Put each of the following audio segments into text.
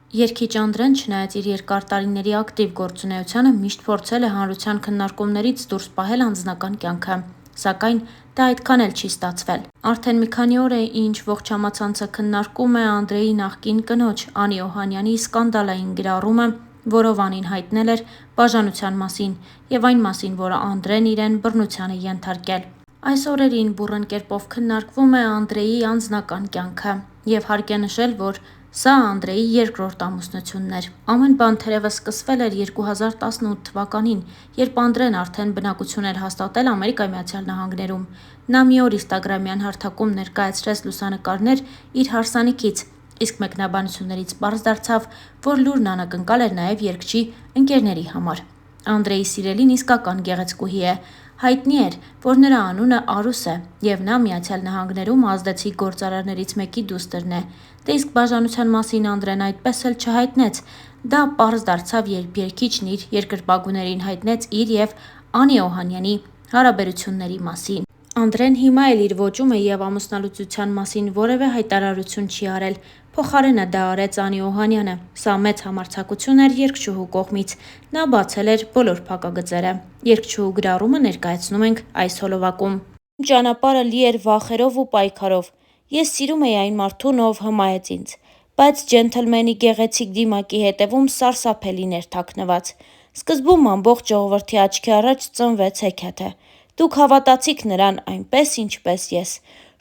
Երգիչ Անդրեն, չնայած իր երկար տարիների ակտիվ գործունեությանը, միշտ փորձել է հանրության քննարկումներից դուրս պահել անձնական կյանքը, սակայն դա այդքան էլ չի ստացվել։ Արդեն մի քանի օր է, ինչ ողջ համացանցը քննարկում է Անդրեի նախկին կնոջ Անի Օհանյանի սկանդալային գրառումը, որով Անին հայտնել էր բաժանության մասին և այն մասին, որ Անդրեն իրեն բռնության է ենթարկել։ Այս օրերին բուռն կերպով քննարկվում է Անդրեի անձնական կյանքը, և հարկ է նշել, որ սա Անդրեի երկրորդ ամուսնությունն էր։ Ամեն բան թերևս սկսվել էր 2018 թվականին, երբ Անդրեն արդեն բնակություն էր հաստատել Ամերիկայի Միացյալ Նահանգներում։ Նա մի օր ինստագրամյան հարթակում ներկայացրեց լուսանկարներ իր հարսանիքից, իսկ մեկնաբանություններից պարզ դարձավ, որ լուրն անակնկալ էր նաև երգչի ընկերների համար։ Անդրեի սիրելին իսկական գեղեցկուհի է։ Հայտնի էր, որ նրա անունը Արուս է, և նա Միացյալ Նահանգներում ազդեցիկ գործարարներից մեկի դուստրն է։ Դե իսկ բաժանության մասին Անդրեն այդպես էլ չհայտնեց։ Դա պարզ դարձավ, երբ երգիչն իր երկրպագուներին հայտնեց իր և Անի Օհանյանի հարաբերությունների մասին։ Անդրեն հիմա էլ իր ոճում է և ամուսնալուծության մասին որևէ հայտարարություն չի արել, փոխարենը դա արեց Անի Օհանյանը։ Սա մեծ համարձակություն էր երգչուհու կողմից։ Նա բացել էր բոլոր փակագծերը։ Երգչուհու գրառումը ներկայացնում ենք այս հոլովակում։ Իմ ճանապարհը լի էր վախերով ու պայքարով։ Ես սիրում էի այն մարդուն, ով հմայեց ինձ, բայց ջենթլմենի գեղեցիկ դիմակի հետևում սարսափելին էր թաքնված։ Սկզբում ամբողջ ժողովրդի աչքի առաջ ծնվեց հեքիաթը։ Դուք հավատացիք նրան այնպես, ինչպես ես։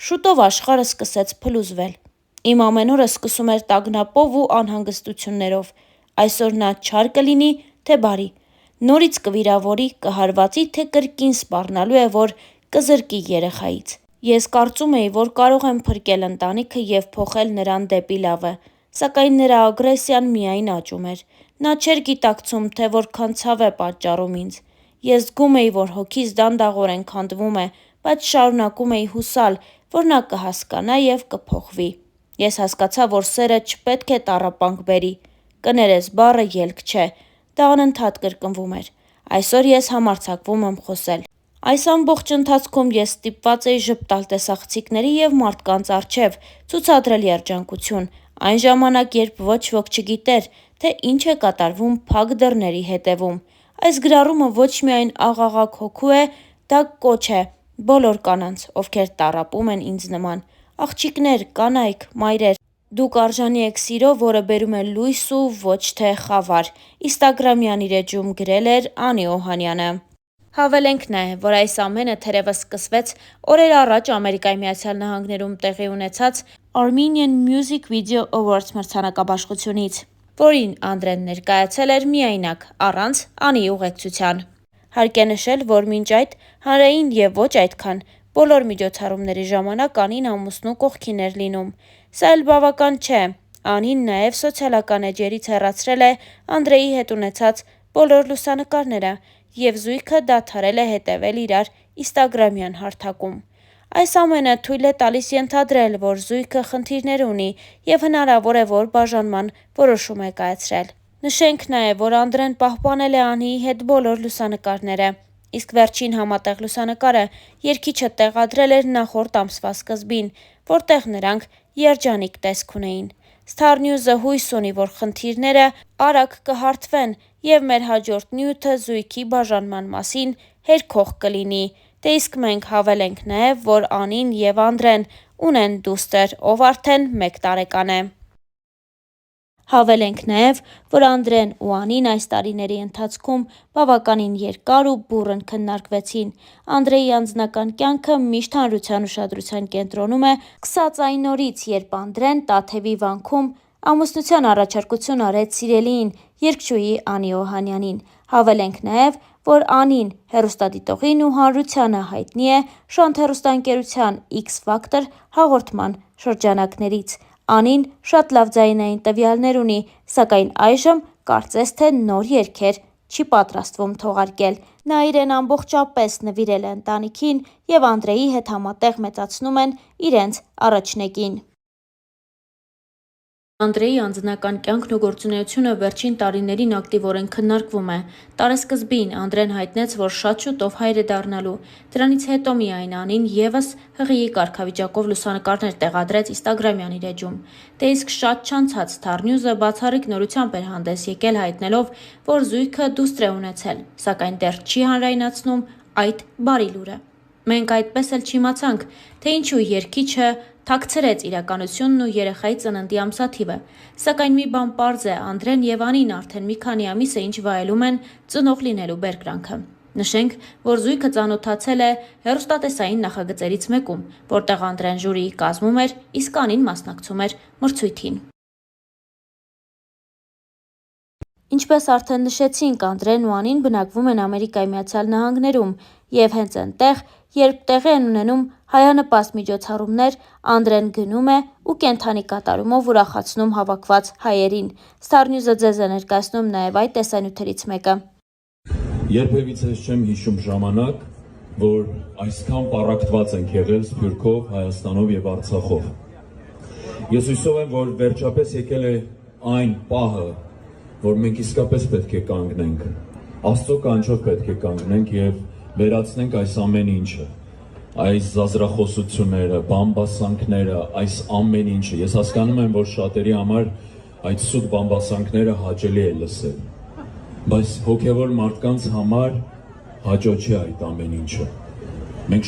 Շուտով աշխարհը սկսեց փլուզվել։ Իմ ամեն օրը սկսում էր տագնապով ու անհանգստություններով։ Այսօր նա չար կլինի, թե բարի։ Նորից կվիրավորի, կհարվածի, թե կրկին սպառնալու է, որ կզրկի երեխայից։ Ես կարծում էի, որ կարող եմ փրկել ընտանիքը և փոխել նրան դեպի լավը, սակայն նրա ագրեսիան միայն աճում էր։ Նա չէր գիտակցում, թե որքան ցավ է պատճառում ինձ։ Ես զգում էի, որ հոգիս դանդաղորեն քանդվում է, բայց շարունակում էի հուսալ, որ նա կհասկանա և կփոխվի։ Ես հասկացա, որ սերը չպետք է տառապանք բերի։ Կներես բառը ելք չէ, դա անընդհատ կրկնվում էր։ Այսօր ես համարձակվում եմ խոսել։ Այս ամբողջ ընթացքում ես ստիպված էի ժպտալ տեսախցիկների և մարդկանց առջև, ցուցադրել երջանկություն, այն ժամանակ, երբ ոչ ոք չգիտեր, թե ինչ է կատարվում փակ դռների հետևում։ Այս գրառումը ոչ միայն աղաղակ հոգու է, դա կոչ է բոլոր կանանց, ովքեր տառապում են ինձ նման։ Աղջիկներ, կանայք, մայրեր, դուք արժանի եք սիրո, որը բերում է լույս ու ոչ թե խավար։ Ինստագրամյան իր էջում գրել էր Անի Օհանյանը։ Հավելենք նաև, որ այս ամենը թերևս սկսվեց օրեր առաջ Ամերիկայի Միացյալ Նահանգներում տեղի ունեցած Armenian Music Video Awards մրցանակաբաշխությունից, որին Անդրեն ներկայացել էր միայնակ, առանց Անիի ուղեկցության։ Հարկ է նշել, որ մինչ այդ հանրային և ոչ այդքան բոլոր միջոցառումների ժամանակ Անին ամուսնու կողքին էր լինում։ Սա էլ բավական չէ։ Անին նաև սոցիալական էջերից հեռացրել է Անդրեի հետ ունեցած բոլոր լուսանկարները, և զույգը դադարել է հետևել իրար ինստագրամյան հարթակում։ Այս ամենը թույլ է տալիս ենթադրել, որ զույգը խնդիրներ ունի և հնարավոր է, որ բաժանման որոշում է կայացրել։ Նշենք նաև, որ Անդրեն պահպանել է Անիի հետ բոլոր լուսանկարները, իսկ վերջին համատեղ լուսանկարը երգիչը տեղադրել էր նախորդ ամսվա սկզբին, որտեղ նրանք երջանիկ տեսք ունեին։ Star News-ը հույս ունի, որ խնդիրները արագ կհարթվեն, և մեր հաջորդ նյութը զույգի բաժանման մասին հերքող կլինի։ Դե իսկ մենք հավելենք նաև, որ Անին և Անդրեն ունեն դուստր, ով արդեն 1 տարեկան է։ Հավելենք նաև, որ Անդրեն ու Անին այս տարիների ընթացքում բավականին երկար ու բուռն քննարկվեցին։ Անդրեի անձնական կյանքը միշտ հանրության ուշադրության կենտրոնում է, սկսած այն օրից, երբ Անդրեն Տաթևի վանքում ամուսնության առաջարկություն արեց սիրելիին՝ երգչուհի Անի Օհանյանին։ Հավելենք նաև, որ Անին հեռուստադիտողին ու հանրությանը հայտնի է «Շանթ» հեռուստաընկերության X Factor հաղորդման շրջանակներից։ Անին շատ լավ ձայնային տվյալներ ունի, սակայն այժմ կարծես թե նոր երգեր չի պատրաստվում թողարկել։ Նա իրեն ամբողջապես նվիրել է ընտանիքին, և Անդրեի հետ համատեղ մեծացնում են իրենց առաջնեկին։ Անդրեի անձնական կյանքն ու գործունեությունը վերջին տարիներին ակտիվորեն քննարկվում է։ Տարեսկզբին Անդրեն հայտնեց, որ շատ շուտով հայր է դառնալու։ Դրանից հետո միայն Անին ևս ՀՂԻ կարգավիճակով լուսանկարներ տեղադրեց Instagram-յան իր էջում։ Դե իսկ շատ չանցած Star-News-ը բացառիկ նորությամբ էր հանդես եկել հայտնելով, որ զույգը դուստր է ունեցել, սակայն դեռ չի հանրայնացնում այդ բարի լուրը։ Մենք այդպես էլ չիմացանք, թե ինչու երգիչը թաքցրեց իրականությունն ու երեխայի ծննդի ամսաթիվը, սակայն մի բան պարզ է, Անդրեն եւ Անին արդեն մի քանի ամիս է ինչ վայելում են ծնող լինելու բերկրանքը։ Նշենք, որ զույգը ծանոթացել է հեռուստատեսային նախագծերից մեկում, որտեղ Անդրեն ժյուրիի կազմում էր, իսկ Անին մասնակցում էր մրցույթին։ Ինչպես արդեն նշեցինք, Անդրեն ու Անին բնակվում են Ամերիկայի Միացյալ Նահանգներում եւ հենց այնտեղ, երբ տեղի են ունենում հայանպաստ միջոցառումներ, Անդրեն գնում է ու կենդանի կատարումով ուրախացնում հավաքված հայերին։ Star-News-ը ձեզ է ներկայացնում նաեւ այդ տեսանյութերից մեկը։ Երբևիցե չեմ հիշում ժամանակ, որ այսքան պառակտված ենք եղել Սփյուռքով, Հայաստանով եւ Արցախով։ Ես հույսով եմ, որ վերջապես եկել է այն պահը, որ մենք իսկապես պետք է կանգնենք, Աստծո կանչով պետք է կանգնենք եւ վերացնենք այս ամեն ինչը, այս զազրախոսությունները, բամբասանքները, այս ամեն ինչը։ Ես հասկանում եմ, որ շատերի համար այդ սուտ բամբասանքները հաճելի է լսել, բայց հոգեվոր մարդկանց համար հաճո չի այդ ամեն ինչը։ Մենք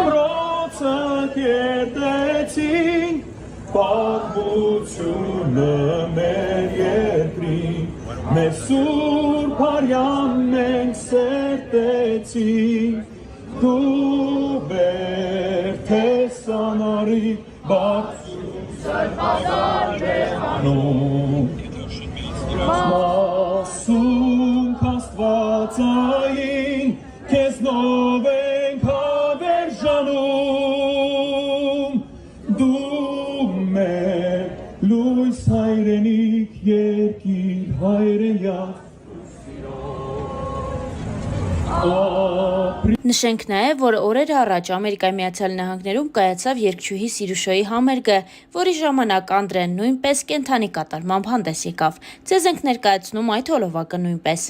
ամրոցը կերտեցինք, պատմությունը մեր երկրին, մեր սուրբ արյան մենք սերտեցինք, դու բերդ ես անարի բարձր պազար բեղանում, մասունք աստվածային, քեզնով ենք հավերժանում, դու մեր լույս հայրենիք երկիր հայրենյակ։ Նշենք նաև, որ օրեր առաջ Ամերիկայի Միացյալ Նահանգներում կայացավ երգչուհի Սիրուշոյի համերգը, որի ժամանակ Անդրեն նույնպես կենդանի կատարմամբ հանդես եկավ։ Ձեզ ենք ներկայացնում այդ հոլովակը նույնպես։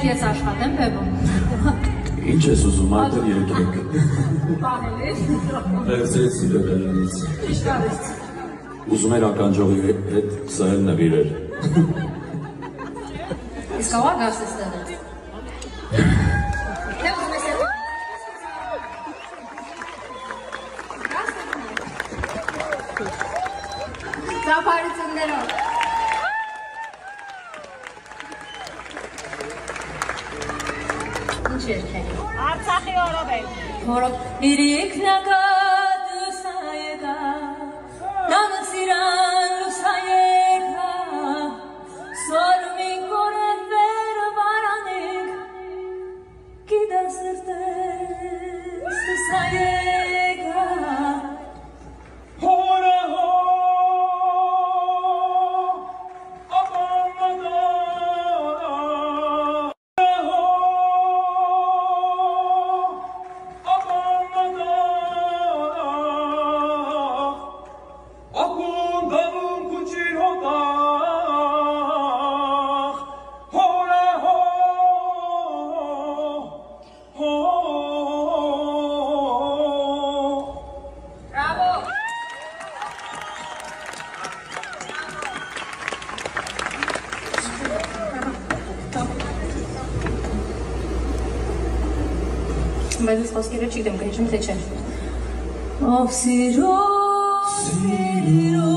Ես աշխատեմ բևում։ Ինչ ես ուզում, արդեն երկեք։ Պահել Վերցրեց սիրողյանից։ Ճիշտ արեց։ Ուզում էր ականջողի հետ սահել նվիրել։ Իսկ աղա գաս ես տեղը։ Թե ուզում ես հետո։ Ծափարություններով։ Ինչ երգ է։ Արցախի օրով է։ Որով իրիկնագատ լուսայեկա, նամսիրան լուսայեկա, սորմին կորեվեր վարանիկ, կիդաս նրտես լուսայեկա, Հորա հո, ապամադա, Բայց ես խոսքերը չգիտեմ, կհիշում թե չէ։ Ով սիրո, սիրո